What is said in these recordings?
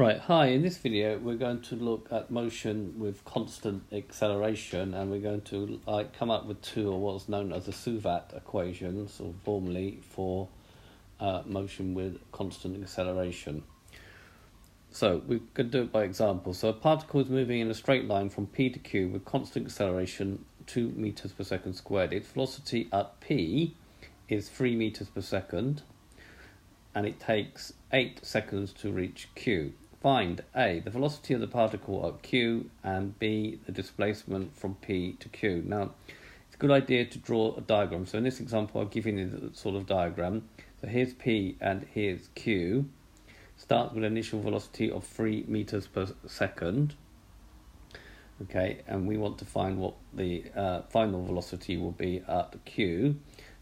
Right, hi, in this video we're going to look at motion with constant acceleration, and we're going to come up with two, or what's known as the Zubat equations, or formulae for motion with constant acceleration. So we're going to do it by example. So a particle is moving in a straight line from P to Q with constant acceleration 2 meters per second squared. Its velocity at P is 3 meters per second, and it takes 8 seconds to reach Q. Find A, the velocity of the particle at Q, and B, the displacement from P to Q. Now, it's a good idea to draw a diagram. So in this example, I've given you the sort of diagram. So here's P and here's Q. Start with an initial velocity of 3 meters per second. Okay, and we want to find what the final velocity will be at Q.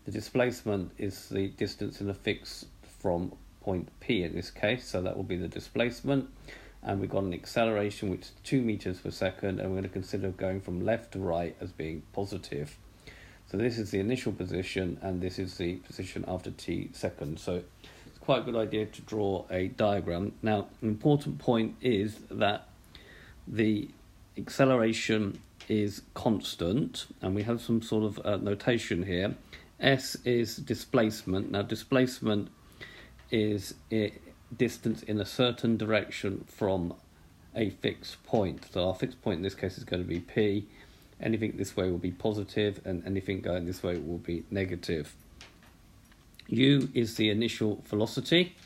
The displacement is the distance in a fix from point P in this case, so that will be the displacement, and we've got an acceleration which is 2 meters per second, and we're going to consider going from left to right as being positive. So this is the initial position, and this is the position after t seconds. So it's quite a good idea to draw a diagram. Now, an important point is that the acceleration is constant, and we have some sort of notation here. S is displacement. Now, displacement is a distance in a certain direction from a fixed point. So our fixed point in this case is going to be P. Anything this way will be positive, and anything going this way will be negative. U is the initial velocity,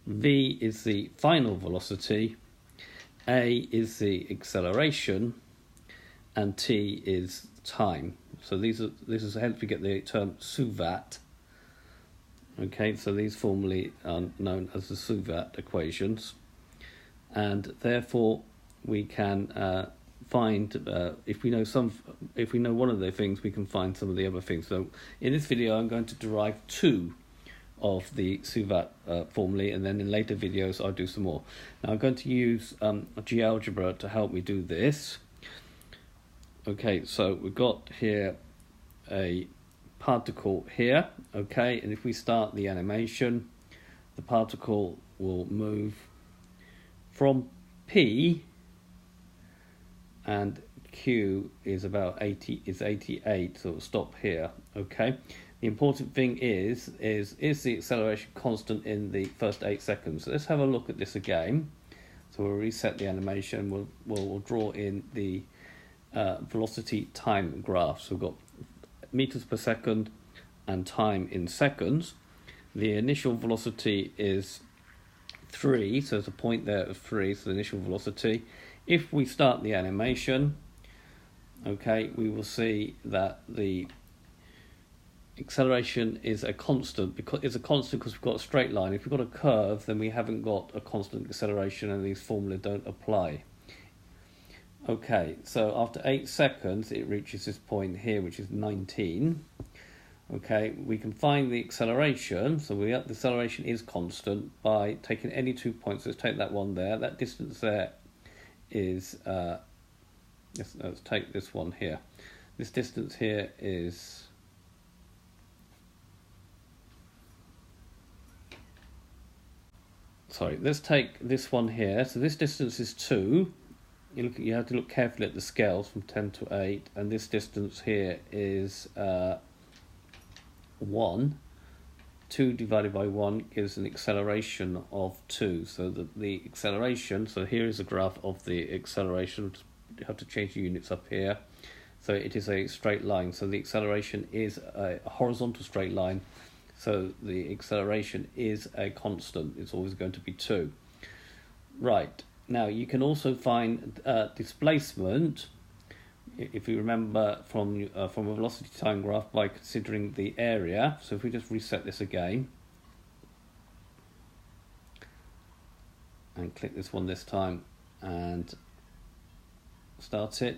V is the final velocity, A is the acceleration, and T is time. So this is hence we get the term Zubat. Okay, so these formulae are known as the Zubat equations, and therefore we can find if we know one of the things, we can find some of the other things. So in this video, I'm going to derive two of the Zubat formulae, and then in later videos I'll do some more. Now I'm going to use GeoGebra to help me do this. Okay, so we've got here a particle here, okay, and if we start the animation, the particle will move from P, and Q is about 88, so it'll stop here. Okay, the important thing is the acceleration constant in the first 8 seconds? So let's have a look at this again. So we'll reset the animation. We'll draw in the velocity time graph. So we've got meters per second and time in seconds. The initial velocity is 3, so there's a point there of 3, so the initial velocity. If we start the animation, okay, we will see that the acceleration is a constant, because it's a constant because we've got a straight line. If we've got a curve, then we haven't got a constant acceleration, and these formulas don't apply. Okay, so after 8 seconds, it reaches this point here, which is 19. Okay, we can find the acceleration. So the acceleration is constant by taking any 2 points. Let's take that one there. That distance there is, let's take this one here. This distance here is, sorry, let's take this one here. So this distance is 2. You have to look carefully at the scales from 10 to 8, and this distance here is 1. 2 divided by 1 gives an acceleration of 2. So the acceleration, so here is a graph of the acceleration. You have to change the units up here. So it is a straight line. So the acceleration is a horizontal straight line. So the acceleration is a constant. It's always going to be 2. Right. Now, you can also find displacement, if you remember, from a velocity time graph by considering the area. So if we just reset this again and click this one this time and start it,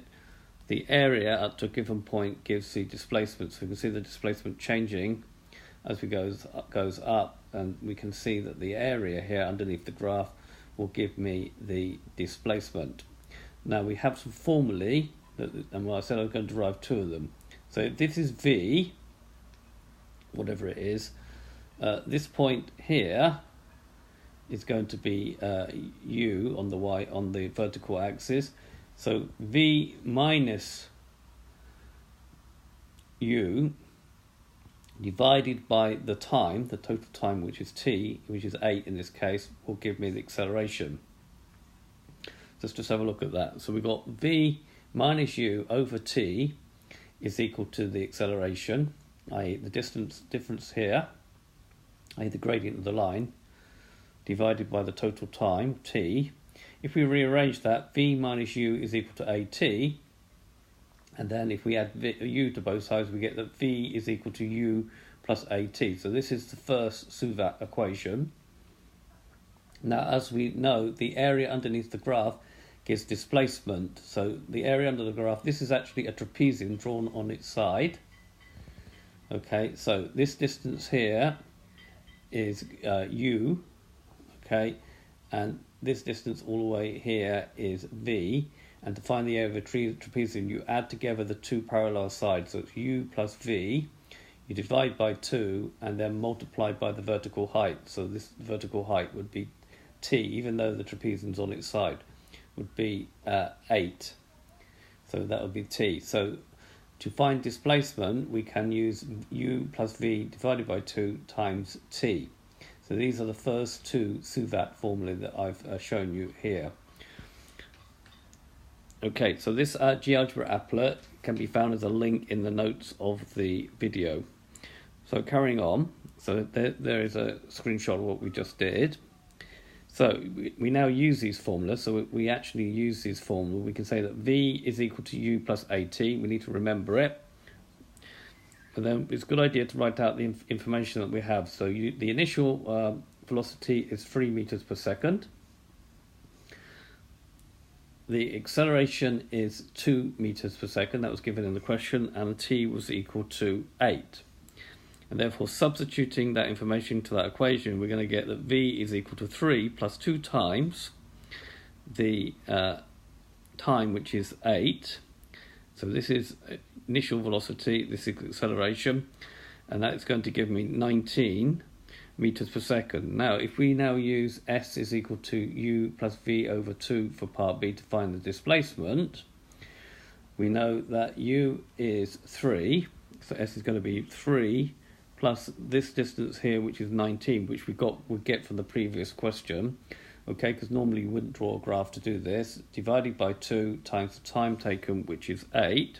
the area at a given point gives the displacement. So we can see the displacement changing as we goes up, and we can see that the area here underneath the graph will give me the displacement. Now we have some formulae, and I said I was going to derive two of them. So this is V, whatever it is. This point here is going to be u on the vertical axis. So v minus u divided by the time, the total time, which is t, which is 8 in this case, will give me the acceleration. Just have a look at that. So we've got v minus u over t is equal to the acceleration, i.e. the difference here, i.e. the gradient of the line, divided by the total time, t. If we rearrange that, v minus u is equal to at, and then if we add u to both sides, we get that v is equal to u plus at. So this is the first Zubat equation. Now, as we know, the area underneath the graph gives displacement. So the area under the graph, this is actually a trapezium drawn on its side. Okay, so this distance here is u, okay, and this distance all the way here is v. And to find the area of a trapezium, you add together the two parallel sides. So it's u plus v. You divide by 2 and then multiply by the vertical height. So this vertical height would be t, even though the trapezium's on its side, would be 8. So that would be t. So to find displacement, we can use u plus v divided by 2 times t. So these are the first two Zubat formulae that I've shown you here. Okay, so this GeoGebra applet can be found as a link in the notes of the video. So carrying on, so there is a screenshot of what we just did. So we now use these formulas, so we actually use these formulas. We can say that v is equal to u plus at. We need to remember it. And then it's a good idea to write out the information that we have. So the initial velocity is 3 meters per second. The acceleration is 2 meters per second, that was given in the question, and t was equal to 8. And therefore, substituting that information into that equation, we're going to get that v is equal to 3 plus 2 times the time, which is 8. So this is initial velocity, this is acceleration, and that's going to give me 19 meters per second. Now, if we now use s is equal to u plus v over 2 for part B to find the displacement, we know that u is 3, so s is going to be 3 plus this distance here, which is 19, which we get from the previous question, okay, because normally you wouldn't draw a graph to do this, divided by 2 times the time taken, which is 8.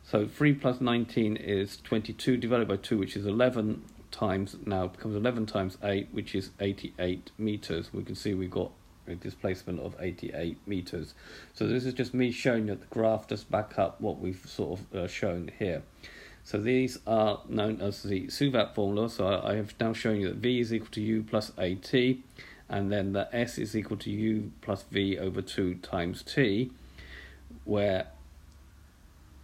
So 3 plus 19 is 22, divided by 2, which is 11 times, now it becomes 11 times 8, which is 88 meters. We can see we've got a displacement of 88 meters. So this is just me showing you that the graph does back up what we've sort of shown here. So these are known as the Zubat formula. So I have now shown you that v is equal to u plus at, and then that s is equal to u plus v over 2 times t, where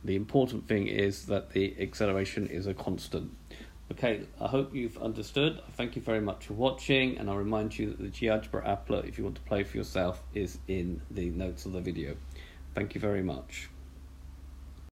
the important thing is that the acceleration is a constant. Okay, I hope you've understood. Thank you very much for watching, and I'll remind you that the GeoGebra applet, if you want to play for yourself, is in the notes of the video. Thank you very much.